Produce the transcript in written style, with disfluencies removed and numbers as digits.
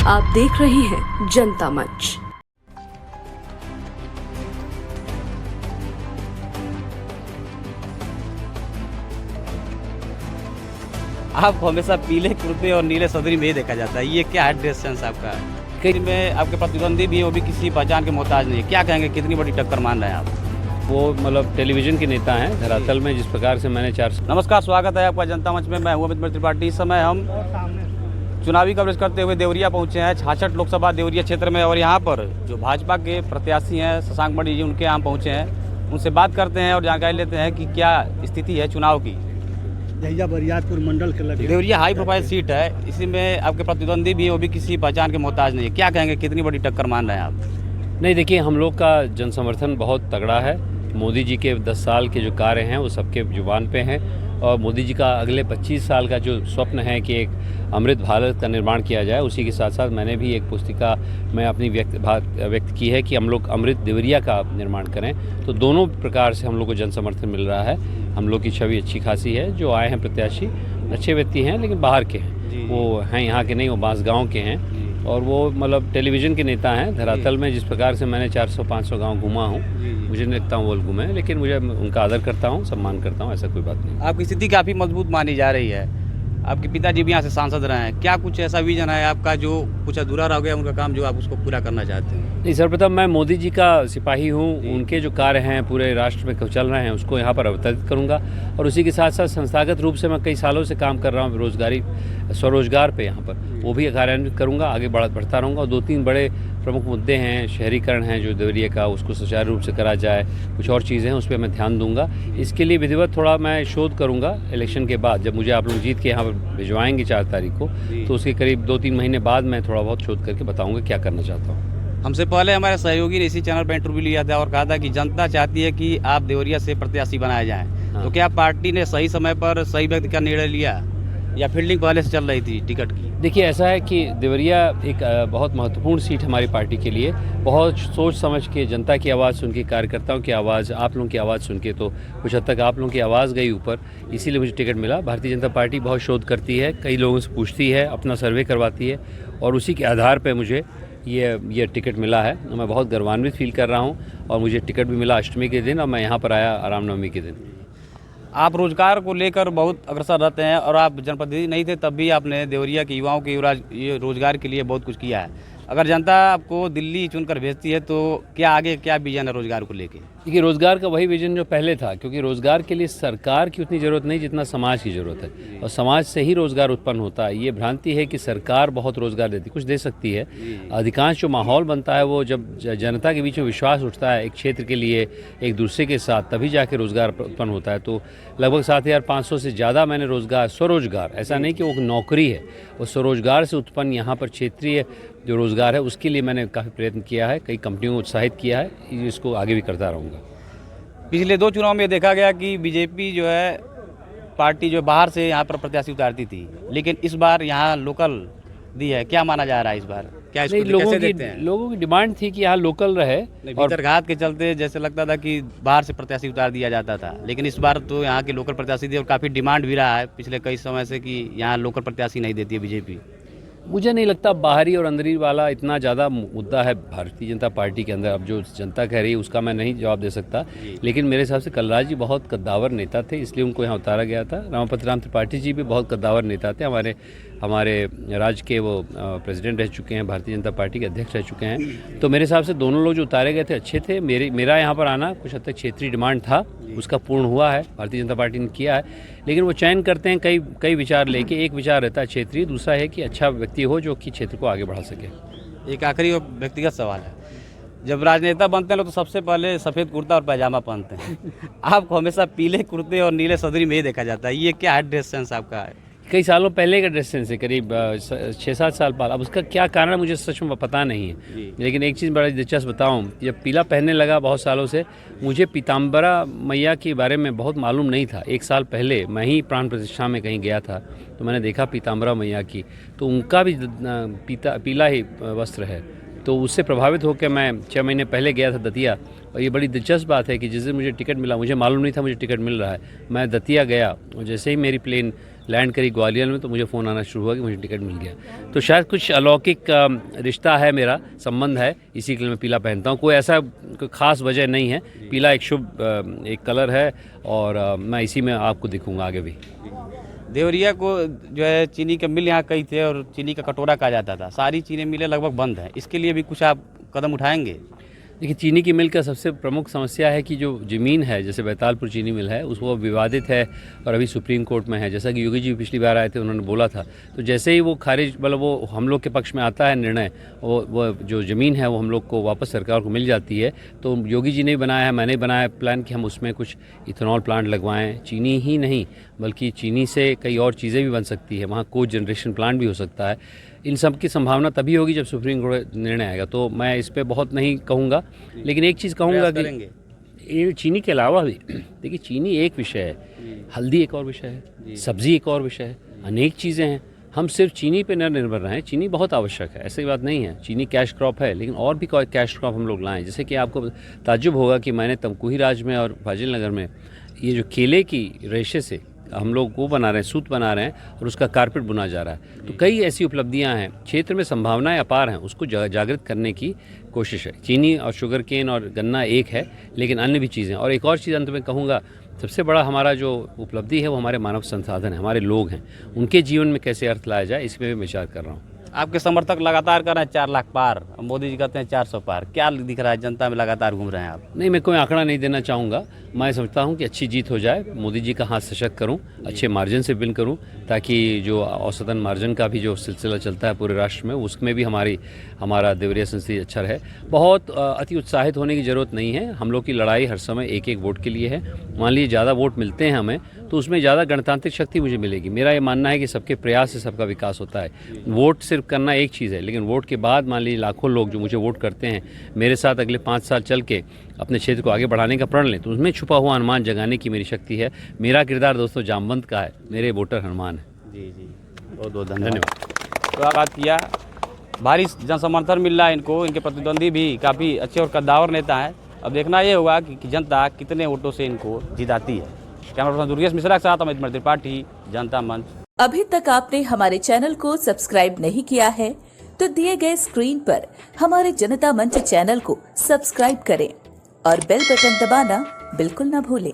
आप देख रहे हैं जनता मंच। आपको हमेशा पीले कुर्ते और नीले सदरी में ही देखा जाता है, ये क्या है ड्रेस सेंस आपका? कई में आपके प्रतिद्वंदी भी है, वो भी किसी पहचान के मोहताज नहीं है। क्या कहेंगे, कितनी बड़ी टक्कर मान रहे हैं आप? वो मतलब टेलीविजन के नेता हैं धरातल में, जिस प्रकार से मैंने नमस्कार, स्वागत है आपका जनता मंच में। मैं हूं अमित त्रिपाठी। इस समय हम चुनावी कवरेज करते हुए देवरिया पहुंचे हैं, 66 लोकसभा देवरिया क्षेत्र में। और यहाँ पर जो भाजपा के प्रत्याशी हैं शशांक मणि जी, उनके यहाँ पहुँचे हैं। उनसे बात करते हैं और जानकारी लेते हैं कि क्या स्थिति है चुनाव की। बरियारपुर मंडल के लगे देवरिया हाई प्रोफाइल सीट है, इसी में आपके प्रतिद्वंदी भी है, वो भी किसी पहचान के मोहताज नहीं है। क्या कहेंगे, कितनी बड़ी टक्कर मान रहे हैं आप? नहीं, देखिए, हम लोग का जन समर्थन बहुत तगड़ा है। मोदी जी के 10 साल के जो कार्य हैं वो सबके जुबान पे हैं, और मोदी जी का अगले 25 साल का जो स्वप्न है कि एक अमृत भारत का निर्माण किया जाए, उसी के साथ साथ मैंने भी एक पुस्तिका में अपनी व्यक्त की है कि हम लोग अमृत देवरिया का निर्माण करें। तो दोनों प्रकार से हम लोग को जन समर्थन मिल रहा है। हम लोग की छवि अच्छी खासी है। जो आए हैं प्रत्याशी अच्छे व्यक्ति हैं, लेकिन बाहर के हैं, वो हैं यहाँ के नहीं, वो बांसगांव के हैं। और वो मतलब टेलीविजन के नेता हैं धरातल में। जिस प्रकार से मैंने 400-500 गांव घूमा हूँ, मुझे नहीं लगता हूँ वो घूमे, लेकिन मुझे उनका आदर करता हूँ, सम्मान करता हूँ, ऐसा कोई बात नहीं। आपकी स्थिति काफ़ी मजबूत मानी जा रही है। आपके पिताजी भी यहाँ से सांसद रहे हैं। क्या कुछ ऐसा विजन है आपका जो कुछ अधूरा रह गया उनका काम, जो आप उसको पूरा करना चाहते हैं? नहीं, सर्वप्रथम मैं मोदी जी का सिपाही हूँ। उनके जो कार्य हैं पूरे राष्ट्र में चल रहे हैं, उसको यहाँ पर अवतरित करूँगा। और उसी के साथ साथ संस्थागत रूप से मैं कई सालों से काम कर रहा हूँ स्वरोजगार पे, यहाँ पर वो भी कार्यान्वित करूँगा, आगे बढ़ता रहूँगा। और 2-3 बड़े प्रमुख मुद्दे हैं, शहरीकरण है जो देवरिया का, उसको सुचारू रूप से करा जाए, कुछ और चीज़ें हैं उस पर मैं ध्यान दूंगा। इसके लिए विधिवत थोड़ा मैं शोध करूंगा इलेक्शन के बाद, जब मुझे आप लोग जीत के यहाँ पर भिजवाएंगे 4 तारीख को, तो उसके करीब 2-3 महीने बाद मैं थोड़ा बहुत शोध करके बताऊँगा क्या करना चाहता हूँ। हमसे पहले हमारे सहयोगी ने इसी चैनल पर इंटरव्यू लिया था और कहा था कि जनता चाहती है कि आप देवरिया से प्रत्याशी बनाए जाएँ। हाँ। तो क्या पार्टी ने सही समय पर सही व्यक्ति का निर्णय लिया, या फील्डिंग पहले से चल रही थी टिकट की? देखिए, ऐसा है कि देवरिया एक बहुत महत्वपूर्ण सीट हमारी पार्टी के लिए। बहुत सोच समझ के जनता की आवाज़ सुन के, कार्यकर्ताओं की आवाज़, आप लोगों की आवाज़ सुन के, तो कुछ हद तक आप लोगों की आवाज़ गई ऊपर, इसीलिए मुझे टिकट मिला। भारतीय जनता पार्टी बहुत शोध करती है, कई लोगों से पूछती है, अपना सर्वे करवाती है, और उसी के आधार पर मुझे ये टिकट मिला है। मैं बहुत गर्वान्वित फील कर रहा हूँ। और मुझे टिकट भी मिला अष्टमी के दिन, और मैं यहाँ पर आया रामनवमी के दिन। आप रोजगार को लेकर बहुत अग्रसर रहते हैं, और आप जनप्रतिनिधि नहीं थे तब भी आपने देवरिया के युवाओं के रोजगार के लिए बहुत कुछ किया है। अगर जनता आपको दिल्ली चुनकर भेजती है तो क्या आगे क्या विजन है रोजगार को लेकर? देखिए, रोज़गार का वही विजन जो पहले था, क्योंकि रोज़गार के लिए सरकार की उतनी ज़रूरत नहीं जितना समाज की ज़रूरत है, और समाज से ही रोज़गार उत्पन्न होता है। ये भ्रांति है कि सरकार बहुत रोज़गार देती, कुछ दे सकती है। अधिकांश जो माहौल बनता है वो जब जनता के बीच में विश्वास उठता है एक क्षेत्र के लिए, एक दूसरे के साथ, तभी जाके रोज़गार उत्पन्न होता है। तो लगभग 7,500 से ज़्यादा मैंने रोज़गार, स्वरोजगार, ऐसा नहीं कि वो नौकरी है, वो स्वरोजगार से उत्पन्न यहाँ पर क्षेत्रीय जो रोज़गार है उसके लिए मैंने काफ़ी प्रयत्न किया है, कई कंपनियों को उत्साहित किया है। इसको आगे भी करता रहूँगा। पिछले 2 चुनाव में देखा गया कि बीजेपी जो है पार्टी जो बाहर से यहाँ पर प्रत्याशी उतारती थी, लेकिन इस बार यहाँ लोकल दी है। क्या माना जा रहा है इस बार? क्या इसको कैसे देखते हैं? लोगों की डिमांड थी कि यहाँ लोकल रहे, और भीतरघात के चलते जैसे लगता था कि बाहर से प्रत्याशी उतार दिया जाता था, लेकिन इस बार तो यहाँ के लोकल प्रत्याशी थे, और काफ़ी डिमांड भी रहा है पिछले कई समय से कि यहाँ लोकल प्रत्याशी नहीं देती है बीजेपी। मुझे नहीं लगता बाहरी और अंदरी वाला इतना ज़्यादा मुद्दा है भारतीय जनता पार्टी के अंदर। अब जो जनता कह रही है उसका मैं नहीं जवाब दे सकता, लेकिन मेरे हिसाब से कलराज जी बहुत कद्दावर नेता थे, इसलिए उनको यहाँ उतारा गया था। राम त्रिपाठी जी भी बहुत कद्दावर नेता थे, हमारे राज्य के वो प्रेसिडेंट रह चुके हैं, भारतीय जनता पार्टी के अध्यक्ष रह चुके हैं। तो मेरे हिसाब से दोनों लोग जो उतारे गए थे अच्छे थे। मेरा यहाँ पर आना कुछ हद तक क्षेत्रीय डिमांड था, उसका पूर्ण हुआ है, भारतीय जनता पार्टी ने किया है। लेकिन वो चयन करते हैं कई विचार लेके। एक विचार रहता है क्षेत्रीय, दूसरा है कि अच्छा व्यक्ति हो जो कि क्षेत्र को आगे बढ़ा सके। एक आखिरी और व्यक्तिगत सवाल है, जब राजनेता बनते हैं लोग तो सबसे पहले सफ़ेद कुर्ता और पैजामा पहनते हैं। आपको हमेशा पीले कुर्ते और नीले सदरी में ही देखा जाता है, ये क्या है ड्रेस सेंस आपका है? कई सालों पहले का ड्रेस सेंस है, करीब 6-7 साल बाद। अब उसका क्या कारण मुझे सच में पता नहीं है, लेकिन एक चीज़ बड़ा दिलचस्प बताऊं, जब पीला पहनने लगा बहुत सालों से, मुझे पीताम्बरा मैया के बारे में बहुत मालूम नहीं था। 1 साल पहले मैं ही प्राण प्रतिष्ठा में कहीं गया था, तो मैंने देखा पीताम्बरा मैया की, तो उनका भी पीला ही वस्त्र है। तो उससे प्रभावित होकर मैं 6 महीने पहले गया था दतिया। और ये बड़ी दिलचस्प बात है कि जिस दिन मुझे टिकट मिला, मुझे मालूम नहीं था मुझे टिकट मिल रहा है, मैं दतिया गया और जैसे ही मेरी प्लेन लैंड करी ग्वालियर में तो मुझे फ़ोन आना शुरू हुआ कि मुझे टिकट मिल गया। तो शायद कुछ अलौकिक रिश्ता है, मेरा संबंध है, इसी के लिए मैं पीला पहनता हूँ। कोई ऐसा कोई ख़ास वजह नहीं है, पीला एक शुभ एक कलर है और मैं इसी में आपको दिखूँगा आगे भी। देवरिया को जो है चीनी के मिल यहाँ कई थे और चीनी का कटोरा कहा जाता था, सारी चीनी मिलें लगभग बंद हैं, इसके लिए भी कुछ आप कदम उठाएंगे? देखिए, चीनी की मिल का सबसे प्रमुख समस्या है कि जो ज़मीन है, जैसे बैतालपुर चीनी मिल है, उसको विवादित है और अभी सुप्रीम कोर्ट में है। जैसा कि योगी जी पिछली बार आए थे, उन्होंने बोला था, तो जैसे ही वो खारिज मतलब वो हम लोग के पक्ष में आता है निर्णय, वो जो ज़मीन है वो हम लोग को वापस सरकार को मिल जाती है। तो योगी जी ने बनाया है, मैंने बनाया प्लान कि हम उसमें कुछ इथेनॉल प्लांट लगवाएँ। चीनी ही नहीं बल्कि चीनी से कई और चीज़ें भी बन सकती है, वहाँ को जनरेशन प्लांट भी हो सकता है। इन सब की संभावना तभी होगी जब सुप्रीम कोर्ट निर्णय आएगा। तो मैं इस पे बहुत नहीं कहूँगा, लेकिन एक चीज़ कहूँगा कि ये चीनी के अलावा भी देखिए, चीनी एक विषय है, हल्दी एक और विषय है, सब्ज़ी एक और विषय है, अनेक चीज़ें हैं। हम सिर्फ चीनी पे न निर्भर रहें, चीनी बहुत आवश्यक है, ऐसी बात नहीं है। चीनी कैश क्रॉप है, लेकिन और भी कैश क्रॉप हम लोग लाएँ। जैसे कि आपको ताज्जुब होगा कि मैंने तमकुही राज में और फाजिल नगर में ये जो केले की रेशे से हम लोग वो बना रहे हैं, सूत बना रहे हैं और उसका कारपेट बुना जा रहा है। तो कई ऐसी उपलब्धियां हैं, क्षेत्र में संभावनाएं अपार हैं, उसको जागृत करने की कोशिश है। चीनी और शुगर केन और गन्ना एक है, लेकिन अन्य भी चीज़ें। और एक और चीज़ अंत में कहूँगा, सबसे बड़ा हमारा जो उपलब्धि है वो हमारे मानव संसाधन है, हमारे लोग हैं, उनके जीवन में कैसे अर्थ लाया जाए, इसमें भी विचार कर रहा हूँ। आपके समर्थक लगातार कर रहे हैं 4 लाख पार, मोदी जी कहते हैं 400 पार, क्या दिख रहा है जनता में लगातार घूम रहे हैं आप? नहीं, मैं कोई आंकड़ा नहीं देना चाहूँगा। मैं समझता हूँ कि अच्छी जीत हो जाए, मोदी जी का हाथ सशक्त करूँ, अच्छे मार्जिन से विन करूँ, ताकि जो औसतन मार्जिन का भी जो सिलसिला चलता है पूरे राष्ट्र में, उसमें भी हमारा देवरिया संसदीय अच्छा रहे। बहुत अति उत्साहित होने की ज़रूरत नहीं है। हम लोग की लड़ाई हर समय एक एक वोट के लिए है। मान लीजिए ज़्यादा वोट मिलते हैं हमें, तो उसमें ज़्यादा गणतांत्रिक शक्ति मुझे मिलेगी। मेरा ये मानना है कि सबके प्रयास से सबका विकास होता है। वोट सिर्फ करना एक चीज़ है, लेकिन वोट के बाद मान लीजिए लाखों लोग जो मुझे वोट करते हैं, मेरे साथ अगले 5 साल चल के अपने क्षेत्र को आगे बढ़ाने का प्रण लें, तो उसमें छुपा हुआ अनुमान जगाने की मेरी शक्ति है। मेरा किरदार दोस्तों जामवंत का है, मेरे वोटर हनुमान है। जी, बहुत बहुत धन्यवाद। तो आप बात किया, भारी जन समर्थन मिल रहा है इनको, इनके प्रतिद्वंदी भी काफ़ी अच्छे और कद्दावर नेता हैं। अब देखना ये होगा कि जनता कितने वोटों से इनको जिताती है। कैमरा पर्सन दुर्गेश मिश्रा के साथ अमित त्रिपाठी, जनता मंच। अभी तक आपने हमारे चैनल को सब्सक्राइब नहीं किया है तो दिए गए स्क्रीन पर हमारे जनता मंच चैनल को सब्सक्राइब करें और बेल बटन दबाना बिल्कुल न भूलें।